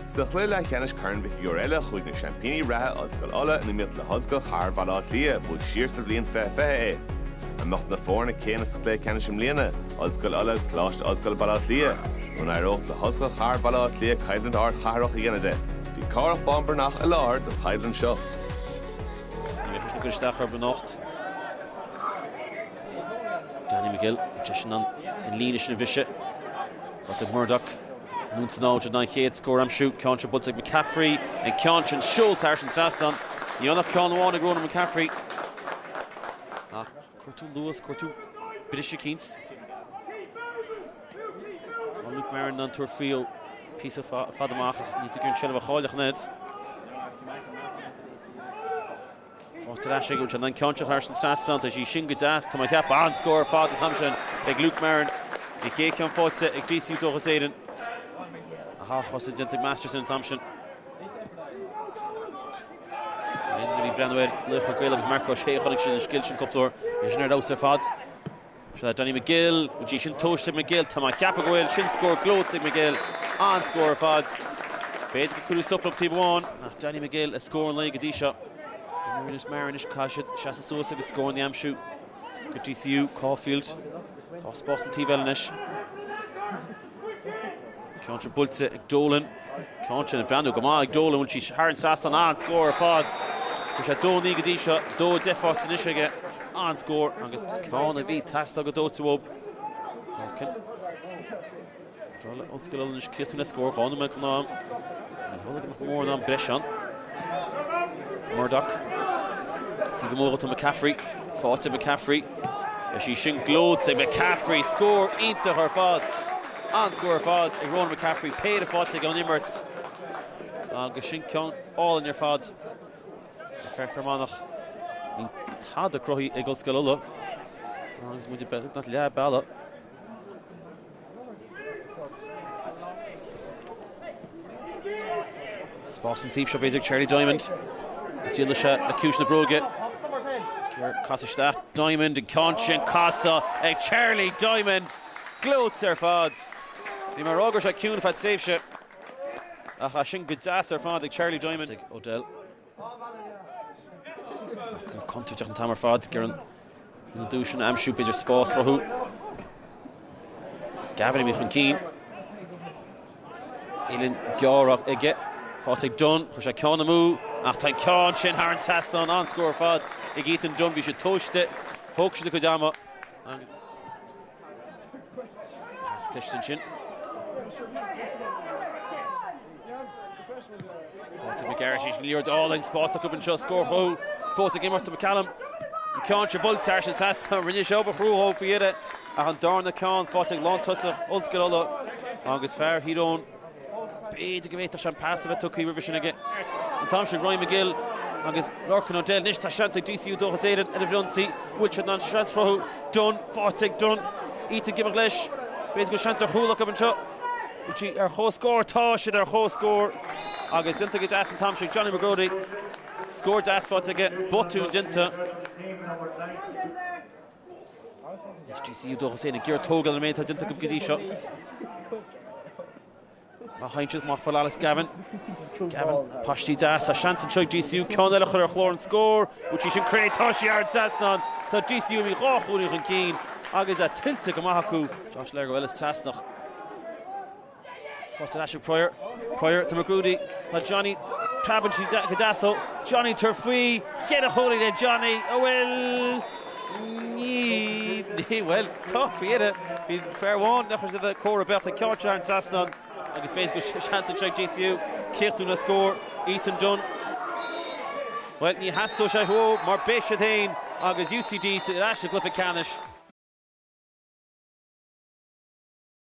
Sa chluile cheannis Corn Mhic Shiogúir chuig na champíní ratha Ollscoil Uladh na miot le Ollscoil Uladh-0-10 bhfuil siar sa bblion fe. A mocht na fórna céanna sa clé cheannis mbliana Ollscoil Uladh cláiste Ollscoil Uladh-10. Nún aireocht le Ollscoil Uladh-10 caidlann ard chathracha dhéana de. Bhí carach bomber nach a láir do caidlann seo. Ní go isteach ar banacht. Danny McGill, just an in leanish na bhishe. What's Murdoch? Núnta náid na chéad scór am siút Ceantar Bultig McCaffrey and Ceantar Schultz Arshan Saston. Níonach Ceanháin Grona McCaffrey. Cortú Lewis, Cortú British Keens. Luke Marin on tour field. Piece of Fadamach. Need to go and chill of a Chalach Ned. Fáte Ashe go and then Ceantar Arshan Saston as he shin gadas to my cap on score Fad Hampshire. Ag Luke Marin. Ag Cean Fáte ag DCU Dóchas Éireann. Chos Identic Masters in Thompson. Ví Brandware Luchar Gael's Marco Shea Connection Sigerson Cup is near Ulster fad. Danny McGill, which he should touch McGill, Tama Capagoil, shin score Gloatsig McGill, on score fad. Beit could stop up TV1. Danny McGill a score in League Adisha. Marinish Kashid, Shasta Sosa a score in the Amshoot. Good DCU, Caulfield, Toss Boston TV Ceantar Bultig ag Dolan. Ceantar and Brando Gama ag Dolan when she's Haran Saston on score fad. Which had Do Nigadisha, Do Defort in Ishige on score. And Ceann V Tasta go Do to up. Ollscoil Uladh Kitchen score. Ceann Mhic Shiogúir. Hold more than Breshan. Murdoch. Tiva Moro to McCaffrey. Fought to McCaffrey. She shin glowed say McCaffrey score into her fad. On score fad, Ron McCaffrey paid a fad on Immerts. Gashin Ceann all in your fad. Fermanach. Had the crohi Ollscoil Uladh. Agus muid bet not le balla. Spórt Thief shop basic Charlie Diamond. Tilisha accused the Brogue. Casa Stat Diamond and Ceantar Casa ag Charlie Diamond. Gloats ar fad. Ní mar águr se ciún fad save se. Ach a sin godas ar fad ag Charlie Diamond. Odell. Contact an tamar fad Geran. In dúsin amsú beidir spás rothú. Gavin mi chun cín. Ilin gearach ige. Fát ag Dunn. Chus a Ceann amú. Ach tá Ceann sin Haran Saston on score fad. Ag Ethan Dunn bhí sé toiste. Thóg sé go dama. Pass Clishton sin. Fáte McGarrett she's leered all in spots up and just score ho. Fós ag Immert to McCallum. Ceantar Bultig Arshan Saston rinne seo bhrú for yede. Ach an darna Ceann fáte ag Lontusa Ollscoil Uladh. Agus fair hídón. Beidir go bhéit an pass bheith tucaí river sin aige. An Thompson Roy McGill agus Lorcan O'Dell níos tá seanta DCU Dóchas Éireann in a bhronsaí bhfuil an transfrothú Dunn fáte ag Dunn. Ethan gimach leis. Beidir go seanta chuúlach ab an seo. Bhfuil ar chó scór tá siad ar chó scór. Agus dinta go das an Thompson Johnny McGrody. Score das fáte aige botú dinta. Yes, DCU Dóchas Éireann Gear Tógal na méid tá dinta go gidí seo. Haintrid mach for Alex Gavin. Gavin pastí das a shantan show DCU Ceann eile chur chlór an score which he should create yard Saston tá DCU mi ráchúí chun cín agus a tilte go maithú Sás le go eile Sasnach. Fáte Ashe Pryor to McGrody tá Johnny Cabin si Gadasso Johnny Turfree get a holy there Johnny well well tough here be fair one nach is the core about the Ceantar and Saston. Agus basically chance to check DCU. Kirtún a score. Ethan Dunn. Well, ní has to say, mar béis a tain. Agus UCD, Ashe Glyphic Canish.